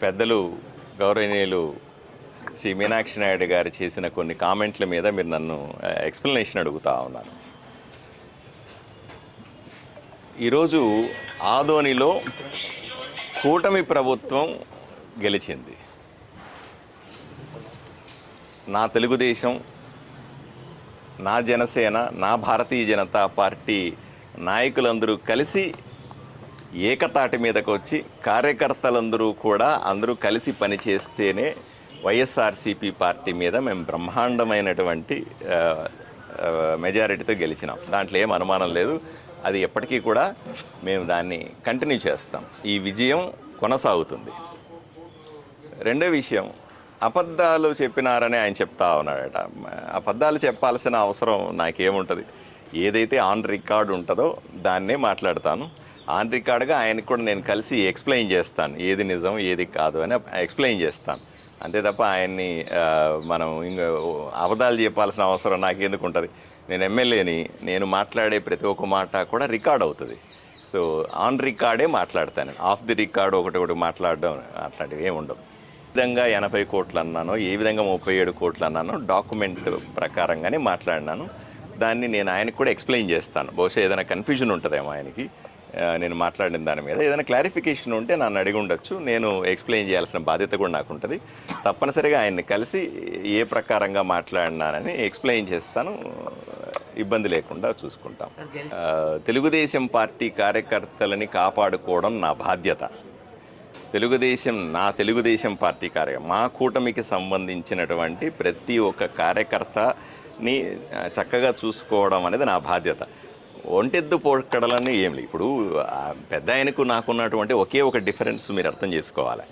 పెద్దలు గౌరవనీయులు శ్రీ మీనాక్షి నాయుడు గారు చేసిన కొన్ని కామెంట్ల మీద మీరు నన్ను ఎక్స్ప్లెనేషన్ అడుగుతా ఉన్నారు. ఈరోజు ఆదోనిలో కూటమి ప్రభుత్వం గెలిచింది. నా తెలుగుదేశం, నా జనసేన, నా భారతీయ జనతా పార్టీ నాయకులందరూ కలిసి ఏకతాటి మీదకు వచ్చి కార్యకర్తలందరూ కూడా అందరూ కలిసి పనిచేస్తేనే వైఎస్ఆర్సీపీ పార్టీ మీద మేము బ్రహ్మాండమైనటువంటి మెజారిటీతో గెలిచినాం. దాంట్లో ఏం అనుమానం లేదు. అది ఎప్పటికీ కూడా మేము దాన్ని కంటిన్యూ చేస్తాం. ఈ విజయం కొనసాగుతుంది. రెండో విషయం, అబద్ధాలు చెప్పినారని ఆయన చెప్తా ఉన్నాడట. అబద్ధాలు చెప్పాల్సిన అవసరం నాకేముంటుంది? ఏదైతే ఆన్ రికార్డు ఉంటుందో దాన్నే మాట్లాడతాను. ఆన్ రికార్డుగా ఆయనకు కూడా నేను కలిసి ఎక్స్ప్లెయిన్ చేస్తాను, ఏది నిజం ఏది కాదు అని ఎక్స్ప్లెయిన్ చేస్తాను. అంతే తప్ప ఆయన్ని మనం ఇంకా అబద్ధాలు చెప్పాల్సిన అవసరం నాకెందుకు ఉంటుంది? నేను ఎమ్మెల్యేని, నేను మాట్లాడే ప్రతి ఒక్క మాట కూడా రికార్డ్ అవుతుంది. సో ఆన్ రికార్డే మాట్లాడతాను. ఆఫ్ ది రికార్డు ఒకటి మాట్లాడడం అట్లాంటివి ఏమి ఉండదు. ఏ విధంగా 80 కోట్లు అన్నానో, ఏ విధంగా 37 కోట్లు అన్నానో డాక్యుమెంట్ ప్రకారంగానే మాట్లాడినాను. దాన్ని నేను ఆయనకు కూడా ఎక్స్ప్లెయిన్ చేస్తాను. బహుశా ఏదైనా కన్ఫ్యూజన్ ఉంటుందేమో ఆయనకి నేను మాట్లాడిన దాని మీద. ఏదైనా క్లారిఫికేషన్ ఉంటే నన్ను అడిగి ఉండొచ్చు. నేను ఎక్స్ప్లెయిన్ చేయాల్సిన బాధ్యత కూడా నాకు ఉంటుంది. తప్పనిసరిగా ఆయన్ని కలిసి ఏ ప్రకారంగా మాట్లాడినానని ఎక్స్ప్లెయిన్ చేస్తాను. ఇబ్బంది లేకుండా చూసుకుంటాం. తెలుగుదేశం పార్టీ కార్యకర్తలని కాపాడుకోవడం నా బాధ్యత. తెలుగుదేశం పార్టీ మా కూటమికి సంబంధించినటువంటి ప్రతి ఒక్క కార్యకర్తని చక్కగా చూసుకోవడం అనేది నా బాధ్యత. ఒంటెద్దు పోకడలని ఏం లేదు. ఇప్పుడు పెద్ద ఆయనకు నాకున్నటువంటి ఒకే ఒక డిఫరెన్స్ మీరు అర్థం చేసుకోవాలి.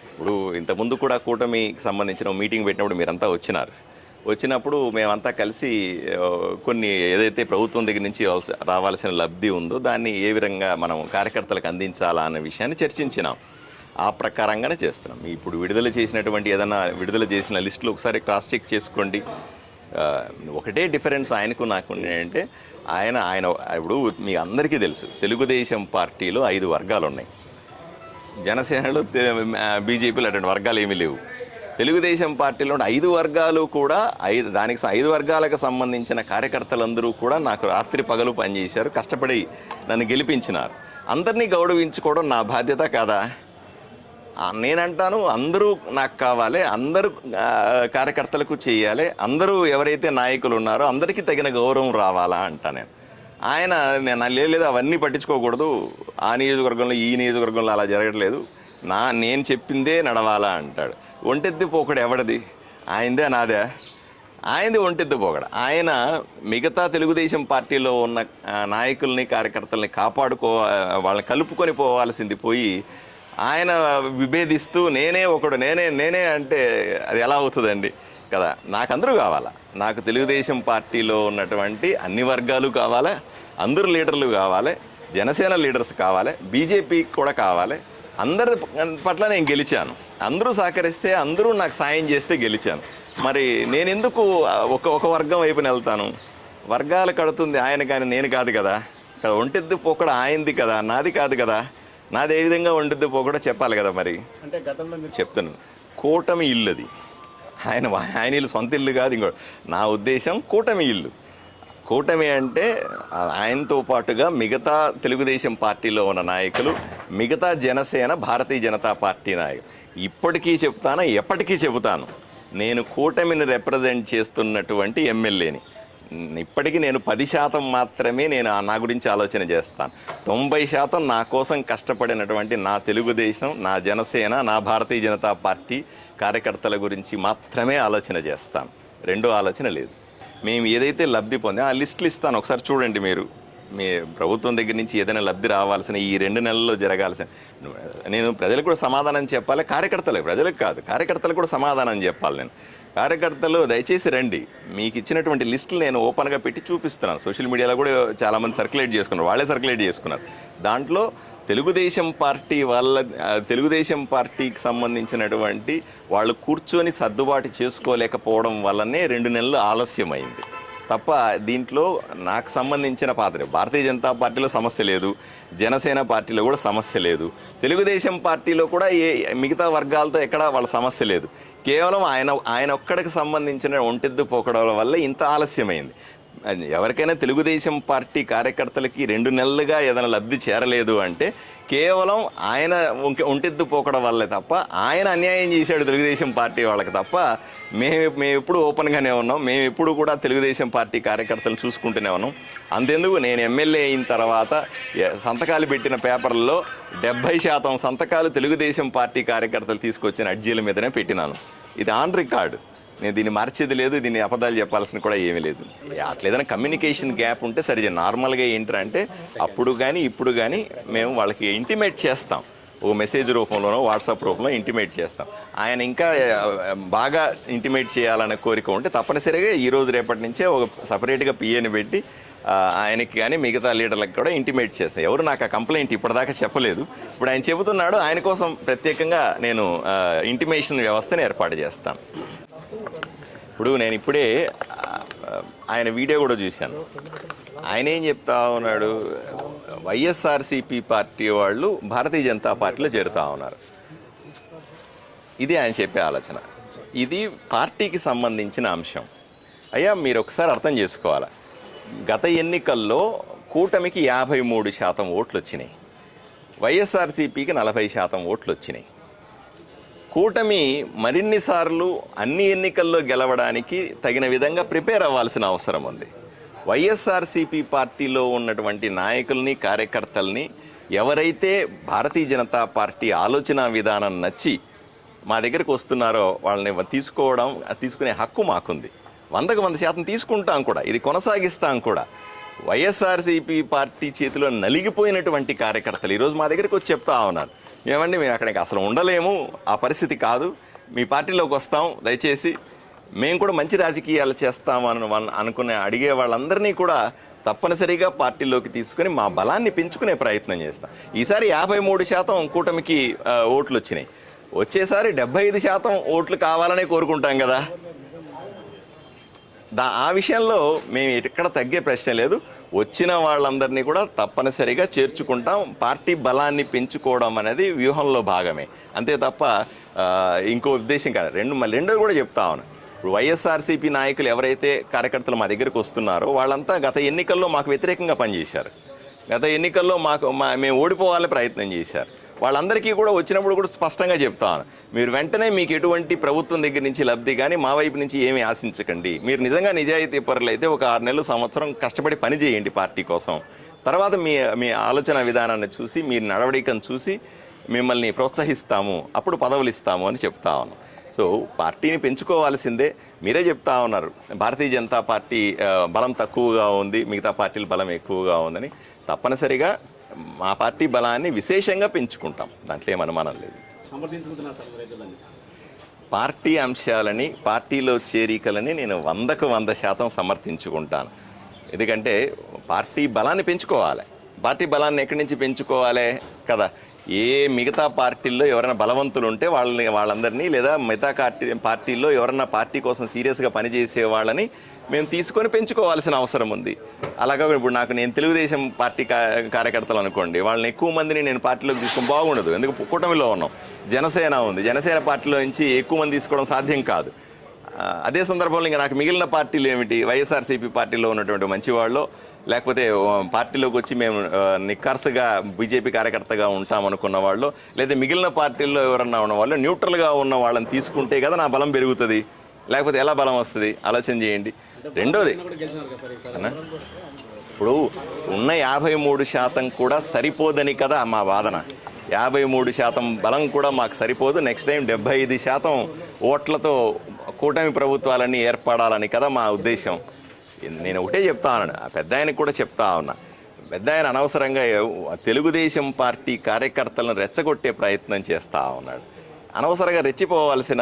ఇప్పుడు ఇంతకుముందు కూడా కూటమికి సంబంధించిన మీటింగ్ పెట్టినప్పుడు మీరంతా వచ్చినప్పుడు మేమంతా కలిసి కొన్ని ఏదైతే ప్రభుత్వం దగ్గర నుంచి రావాల్సిన లబ్ధి ఉందో దాన్ని ఏ విధంగా మనం కార్యకర్తలకు అందించాలా అనే విషయాన్ని చర్చించినాం. ఆ ప్రకారంగానే చేస్తున్నాం. ఇప్పుడు విడుదల చేసిన లిస్టులు ఒకసారి క్రాస్ చెక్ చేసుకోండి. ఒకటే డిఫరెన్స్ ఆయనకు నాకు ఏంటంటే ఆయన ఇప్పుడు మీ అందరికీ తెలుసు, తెలుగుదేశం పార్టీలో 5 వర్గాలు ఉన్నాయి. జనసేనలో, బీజేపీలో అటువంటి వర్గాలు ఏమీ లేవు. తెలుగుదేశం పార్టీలో 5 వర్గాలు కూడా 5 వర్గాలకు సంబంధించిన కార్యకర్తలందరూ కూడా నాకు రాత్రి పగలు పనిచేశారు, కష్టపడి నన్ను గెలిపించినారు. అందరినీ గౌరవించుకోవడం నా బాధ్యత కాదా? నేనంటాను అందరూ నాకు కావాలి, అందరూ కార్యకర్తలకు చేయాలి, అందరూ ఎవరైతే నాయకులు ఉన్నారో అందరికీ తగిన గౌరవం రావాలా అంటా నేను లేదు అవన్నీ పట్టించుకోకూడదు, ఆ నియోజకవర్గంలో ఈ నియోజకవర్గంలో అలా జరగట్లేదు, నేను చెప్పిందే నడవాలా అంటాడు. ఒంటెద్దు పోకడ ఎవరిది? ఆయనదే నాదే? ఆయనది ఒంటెద్దు పోకడ. ఆయన మిగతా తెలుగుదేశం పార్టీలో ఉన్న నాయకుల్ని కార్యకర్తల్ని వాళ్ళని కలుపుకొని పోవాల్సింది పోయి ఆయన విభేదిస్తూ నేనే అంటే అది ఎలా అవుతుందండి కదా? నాకు అందరూ కావాలా. నాకు తెలుగుదేశం పార్టీలో ఉన్నటువంటి అన్ని వర్గాలు కావాలి, అందరూ లీడర్లు కావాలి, జనసేన లీడర్స్ కావాలి, బీజేపీకి కూడా కావాలి. అందరి పట్ల నేను గెలిచాను. అందరూ సహకరిస్తే, అందరూ నాకు సాయం చేస్తే గెలిచాను. మరి నేను ఎందుకు ఒక వర్గం వైపున వెళ్తాను? వర్గాలు కడుతుంది ఆయన కానీ నేను కాదు కదా. ఒంటెద్దు పోకడ ఆయనది కదా, నాది కాదు కదా. నాది ఏ విధంగా ఒంటెద్దు పోకడ చెప్పాలి కదా. మరి అంటే గతంలో చెప్తున్నాను, కూటమి ఇల్లు అది. ఆయన ఇల్లు సొంత ఇల్లు కాదు. నా ఉద్దేశం కూటమి ఇల్లు. కూటమి అంటే ఆయనతో పాటుగా మిగతా తెలుగుదేశం పార్టీలో ఉన్న నాయకులు, మిగతా జనసేన, భారతీయ జనతా పార్టీ నాయకులు. ఇప్పటికీ చెప్తాను, ఎప్పటికీ చెబుతాను, నేను కూటమిని రిప్రజెంట్ చేస్తున్నటువంటి ఎమ్మెల్యేని. ఇప్పటికీ నేను 10% మాత్రమే నా గురించి ఆలోచన చేస్తాను. 90% నా కోసం కష్టపడినటువంటి నా తెలుగుదేశం, నా జనసేన, నా భారతీయ జనతా పార్టీ కార్యకర్తల గురించి మాత్రమే ఆలోచన చేస్తాను. రెండో ఆలోచన లేదు. మేము ఏదైతే లబ్ధి పొందామో ఆ లిస్టులు ఇస్తాను, ఒకసారి చూడండి. మీరు మీ ప్రభుత్వం దగ్గర నుంచి ఏదైనా లబ్ధి రావాల్సిన ఈ 2 నెలల్లో జరగాల్సిన, నేను ప్రజలకు కూడా సమాధానం చెప్పాలి. ప్రజలకు కాదు, కార్యకర్తలకు కూడా సమాధానం చెప్పాలి. నేను కార్యకర్తలు దయచేసి రండి, మీకు ఇచ్చినటువంటి లిస్టులు నేను ఓపెన్గా పెట్టి చూపిస్తున్నాను. సోషల్ మీడియాలో కూడా చాలామంది సర్క్యులేట్ చేసుకున్నారు, వాళ్ళే సర్క్యులేట్ చేసుకున్నారు. దాంట్లో తెలుగుదేశం పార్టీకి సంబంధించినటువంటి వాళ్ళు కూర్చొని సర్దుబాటు చేసుకోలేకపోవడం వల్లనే 2 నెలలు ఆలస్యమైంది. తప్ప దీంట్లో నాకు సంబంధించిన పాత్ర భారతీయ జనతా పార్టీలో సమస్య లేదు, జనసేన పార్టీలో కూడా సమస్య లేదు, తెలుగుదేశం పార్టీలో కూడా మిగతా వర్గాలతో ఎక్కడ వాళ్ళ సమస్య లేదు. కేవలం ఆయన ఒక్కడికి సంబంధించిన ఒంటెద్దు పోకడల వల్ల ఇంత ఆలస్యమైంది. ఎవరికైనా తెలుగుదేశం పార్టీ కార్యకర్తలకి 2 నెలలుగా ఏదైనా లబ్ధి చేరలేదు అంటే కేవలం ఆయన ఒంటెద్దు పోకడం వల్లే తప్ప, ఆయన అన్యాయం చేశాడు తెలుగుదేశం పార్టీ వాళ్ళకి తప్ప, మేము ఎప్పుడు ఓపెన్గానే ఉన్నాం, మేము ఎప్పుడు కూడా తెలుగుదేశం పార్టీ కార్యకర్తలు చూసుకుంటూనే ఉన్నాం. అంతెందుకు, నేను ఎమ్మెల్యే అయిన తర్వాత సంతకాలు పెట్టిన పేపర్లలో 70% సంతకాలు తెలుగుదేశం పార్టీ కార్యకర్తలు తీసుకొచ్చిన అర్జీల మీదనే పెట్టినాను. ఇది ఆన్ రికార్డు. నేను దీన్ని మార్చేది లేదు, దీన్ని అబద్ధాలు చెప్పాల్సిన కూడా ఏమీ లేదు. అట్లా ఏదైనా కమ్యూనికేషన్ గ్యాప్ ఉంటే సరిగ్గా నార్మల్గా ఏంటంటే అప్పుడు కానీ ఇప్పుడు కానీ మేము వాళ్ళకి ఇంటిమేట్ చేస్తాం, ఓ మెసేజ్ రూపంలోనో వాట్సాప్ రూపంలో ఇంటిమేట్ చేస్తాం. ఆయన ఇంకా బాగా ఇంటిమేట్ చేయాలనే కోరిక ఉంటే తప్పనిసరిగా ఈరోజు రేపటి నుంచే ఒక సపరేట్గా పిఏని పెట్టి ఆయనకి కానీ మిగతా లీడర్లకు కూడా ఇంటిమేట్ చేస్తాను. ఎవరు నాకు ఆ కంప్లైంట్ ఇప్పటిదాకా చెప్పలేదు. ఇప్పుడు ఆయన చెబుతున్నాడు, ఆయన కోసం ప్రత్యేకంగా నేను ఇంటిమేషన్ వ్యవస్థను ఏర్పాటు చేస్తాను. ఇప్పుడు నేను ఇప్పుడే ఆయన వీడియో కూడా చూశాను. ఆయన ఏం చెప్తా ఉన్నాడు, వైఎస్ఆర్సీపీ పార్టీ వాళ్ళు భారతీయ జనతా పార్టీలో చేరుతా ఉన్నారు. ఇది ఆయన చెప్పే ఆలోచన. ఇది పార్టీకి సంబంధించిన అంశం. అయ్యా మీరు ఒకసారి అర్థం చేసుకోవాలి, గత ఎన్నికల్లో కూటమికి 53% ఓట్లు వచ్చినాయి, వైఎస్ఆర్సీపీకి 40% ఓట్లు వచ్చినాయి. కూటమి మరిన్నిసార్లు అన్ని ఎన్నికల్లో గెలవడానికి తగిన విధంగా ప్రిపేర్ అవ్వాల్సిన అవసరం ఉంది. వైఎస్ఆర్సీపీ పార్టీలో ఉన్నటువంటి నాయకుల్ని కార్యకర్తల్ని ఎవరైతే భారతీయ జనతా పార్టీ ఆలోచన విధానం నచ్చి మా దగ్గరికి వస్తున్నారో వాళ్ళని తీసుకునే హక్కు మాకుంది. 100% తీసుకుంటాం కూడా, ఇది కొనసాగిస్తాం కూడా. వైఎస్ఆర్సీపీ పార్టీ చేతిలో నలిగిపోయినటువంటి కార్యకర్తలు ఈరోజు మా దగ్గరికి వచ్చి చెప్తా ఉన్నారు, ఏమండి మేము అక్కడికి అసలు ఉండలేము, ఆ పరిస్థితి కాదు, మీ పార్టీలోకి వస్తాం, దయచేసి మేము కూడా మంచి రాజకీయాలు చేస్తామని అడిగే వాళ్ళందరినీ కూడా తప్పనిసరిగా పార్టీలోకి తీసుకుని మా బలాన్ని పెంచుకునే ప్రయత్నం చేస్తాం. ఈసారి 53% కూటమికి ఓట్లు వచ్చినాయి, వచ్చేసారి 75% ఓట్లు కావాలనే కోరుకుంటాం కదా. ఆ విషయంలో మేము ఎక్కడ తగ్గే ప్రశ్న లేదు. వచ్చిన వాళ్ళందరినీ కూడా తప్పనిసరిగా చేర్చుకుంటాం. పార్టీ బలాన్ని పెంచుకోవడం అనేది వ్యూహంలో భాగమే, అంతే తప్ప ఇంకో ఉద్దేశం కాదు. రెండోది కూడా చెప్తా ఉన్నాను, ఇప్పుడు వైఎస్ఆర్సీపీ నాయకులు ఎవరైతే కార్యకర్తలు మా దగ్గరికి వస్తున్నారో వాళ్ళంతా గత ఎన్నికల్లో మాకు వ్యతిరేకంగా పనిచేశారు, గత ఎన్నికల్లో మేము ఓడిపోవాలని ప్రయత్నం చేశారు. వాళ్ళందరికీ కూడా వచ్చినప్పుడు కూడా స్పష్టంగా చెప్తాను, మీరు వెంటనే మీకు ఎటువంటి ప్రభుత్వం దగ్గర నుంచి లబ్ధి కానీ మా వైపు నుంచి ఏమీ ఆశించకండి. మీరు నిజంగా నిజాయితీ పరులు అయితే ఒక 6 నెలలు సంవత్సరం కష్టపడి పని చేయండి పార్టీ కోసం. తర్వాత మీ ఆలోచన విధానాన్ని చూసి, మీ నడవడికను చూసి మిమ్మల్ని ప్రోత్సహిస్తాము, అప్పుడు పదవులు ఇస్తాము అని చెప్తా ఉన్నాం. సో పార్టీని పెంచుకోవాల్సిందే. మీరే చెప్తా ఉన్నారు భారతీయ జనతా పార్టీ బలం తక్కువగా ఉంది, మిగతా పార్టీల బలం ఎక్కువగా ఉందని. తప్పనిసరిగా మా పార్టీ బలాన్ని విశేషంగా పెంచుకుంటాం, దాంట్లో ఏం అనుమానం లేదు. పార్టీ అంశాలని, పార్టీలో చేరికలని నేను 100% సమర్థించుకుంటాను. ఎందుకంటే పార్టీ బలాన్ని పెంచుకోవాలి. పార్టీ బలాన్ని ఎక్కడి నుంచి పెంచుకోవాలి కదా, మిగతా పార్టీల్లో ఎవరైనా బలవంతులు ఉంటే వాళ్ళందరినీ, లేదా మిగతా పార్టీల్లో ఎవరైనా పార్టీ కోసం సీరియస్గా పనిచేసే వాళ్ళని మేము తీసుకొని పెంచుకోవాల్సిన అవసరం ఉంది. అలాగే ఇప్పుడు నేను తెలుగుదేశం పార్టీ కార్యకర్తలు అనుకోండి, వాళ్ళని ఎక్కువ మందిని నేను పార్టీలోకి తీసుకొని బాగుండదు. ఎందుకు కూటమిలో ఉన్నాం, జనసేన ఉంది, జనసేన పార్టీలో నుంచి ఎక్కువ మంది తీసుకోవడం సాధ్యం కాదు. అదే సందర్భంలో ఇంకా నాకు మిగిలిన పార్టీలు ఏమిటి, వైఎస్ఆర్సీపీ పార్టీలో ఉన్నటువంటి మంచివాళ్ళు, లేకపోతే పార్టీలోకి వచ్చి మేము నిక్కర్సుగా బీజేపీ కార్యకర్తగా ఉంటామనుకున్న వాళ్ళు, లేదా మిగిలిన పార్టీల్లో ఎవరన్నా ఉన్నవాళ్ళు న్యూట్రల్గా ఉన్న వాళ్ళని తీసుకుంటే కదా నా బలం పెరుగుతుంది. లేకపోతే ఎలా బలం వస్తుంది, ఆలోచన చేయండి. రెండోది, ఇప్పుడు ఉన్న 53% కూడా సరిపోదని కదా మా వాదన. 53% బలం కూడా మాకు సరిపోదు. నెక్స్ట్ టైం 75% ఓట్లతో కూటమి ప్రభుత్వాలన్నీ ఏర్పడాలని కదా మా ఉద్దేశం. నేను ఒకటే చెప్తా ఉన్నాను, పెద్ద ఆయనకు కూడా చెప్తా ఉన్నా, పెద్ద ఆయన అనవసరంగా తెలుగుదేశం పార్టీ కార్యకర్తలను రెచ్చగొట్టే ప్రయత్నం చేస్తూ ఉన్నాడు. అనవసరంగా రెచ్చిపోవాల్సిన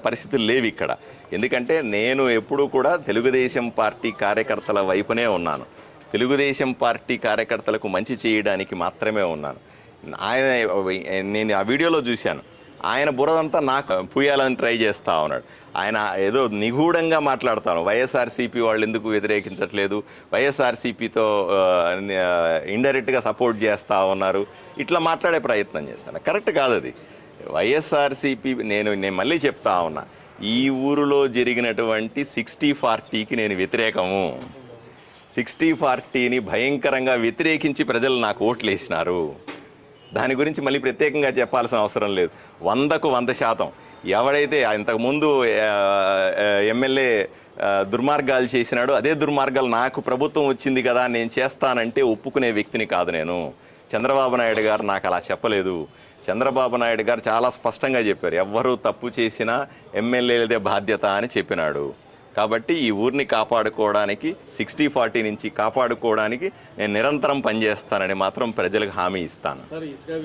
పరిస్థితులు లేవు ఇక్కడ. ఎందుకంటే నేను ఎప్పుడూ కూడా తెలుగుదేశం పార్టీ కార్యకర్తల వైపునే ఉన్నాను. తెలుగుదేశం పార్టీ కార్యకర్తలకు మంచి చేయడానికి మాత్రమే ఉన్నాను. నేను ఆ వీడియోలో చూశాను, ఆయన బురదంతా నాకు పూయాలని ట్రై చేస్తూ ఉన్నాడు. ఆయన ఏదో నిగూఢంగా మాట్లాడతాను, వైఎస్ఆర్సీపీ వాళ్ళు ఎందుకు వ్యతిరేకించట్లేదు, వైఎస్ఆర్సీపీతో ఇండైరెక్ట్గా సపోర్ట్ చేస్తూ ఉన్నారు, ఇట్లా మాట్లాడే ప్రయత్నం చేస్తాను. కరెక్ట్ కాదు అది. వైఎస్ఆర్సీపీ నేను మళ్ళీ చెప్తా ఉన్నా, ఈ ఊరిలో జరిగినటువంటి 60-40కి నేను వ్యతిరేకము. 60-40ని భయంకరంగా వ్యతిరేకించి ప్రజలు నాకు ఓట్లు వేసినారు. దాని గురించి మళ్ళీ ప్రత్యేకంగా చెప్పాల్సిన అవసరం లేదు. 100% ఎవడైతే ఇంతకుముందు ఎమ్మెల్యే దుర్మార్గాలు చేసినాడో అదే దుర్మార్గాలు నాకు ప్రభుత్వం వచ్చింది కదా నేను చేస్తానంటే ఒప్పుకునే వ్యక్తిని కాదు నేను. చంద్రబాబు నాయుడు గారు నాకు అలా చెప్పలేదు. చంద్రబాబు నాయుడు గారు చాలా స్పష్టంగా చెప్పారు, ఎవ్వరూ తప్పు చేసినా ఎమ్మెల్యేలదే బాధ్యత అని చెప్పినాడు. కాబట్టి ఈ ఊరిని కాపాడుకోవడానికి 60-40 నుంచి కాపాడుకోవడానికి నేను నిరంతరం పనిచేస్తానని మాత్రం ప్రజలకు హామీ ఇస్తాను.